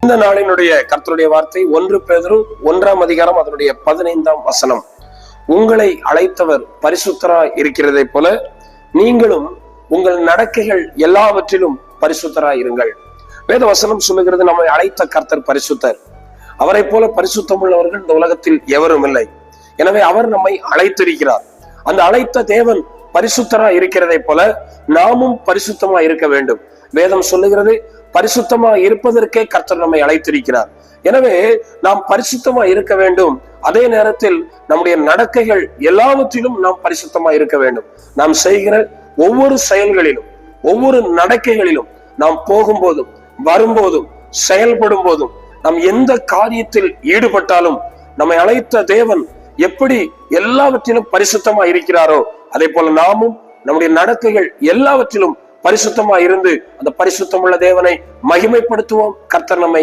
இந்த நாளினுடைய கர்த்தருடைய வார்த்தை 1 பேதுரு 1ஆம் அதிகாரம் அதனுடைய 15ஆம் வசனம். உங்களை அழைத்தவர் பரிசுத்தராய் இருக்கிறதை போல நீங்களும் உங்கள் நடக்கைகள் எல்லாவற்றிலும் பரிசுத்தராய் இருங்கள். வேத வசனம் சொல்லுகிறது, நம்மை அழைத்த கர்த்தர் பரிசுத்தர். அவரை போல பரிசுத்தம் உள்ளவர்கள் இந்த உலகத்தில் எவரும் இல்லை. எனவே அவர் நம்மை அழைத்திருக்கிறார். அந்த அழைத்த தேவன் பரிசுத்தரா இருக்கிறதை போல நாமும் பரிசுத்தமா இருக்க வேண்டும். வேதம் சொல்லுகிறது, பரிசுத்தமா இருப்பதற்கே கர்த்தர் நம்மை அழைத்திருக்கிறார். எனவே நாம் பரிசுத்தமா இருக்க வேண்டும். அதே நேரத்தில் நம்முடைய நடக்கைகள் எல்லாவற்றிலும் நாம் பரிசுத்தமா இருக்க வேண்டும். நாம் செய்கிற ஒவ்வொரு செயல்களிலும், ஒவ்வொரு நடக்கைகளிலும், நாம் போகும்போதும் வரும்போதும் செயல்படும் போதும், நாம் எந்த காரியத்தில் ஈடுபட்டாலும் நம்மை அழைத்த தேவன் எப்படி எல்லாவற்றிலும் பரிசுத்தமா இருக்கிறாரோ அதே போல நாமும் நம்முடைய நடக்கைகள் எல்லாவற்றிலும் பரிசுத்தமா இருந்து அந்த பரிசுத்தமுள்ள தேவனை மகிமைப்படுத்துவோம். கர்த்தர் நம்மை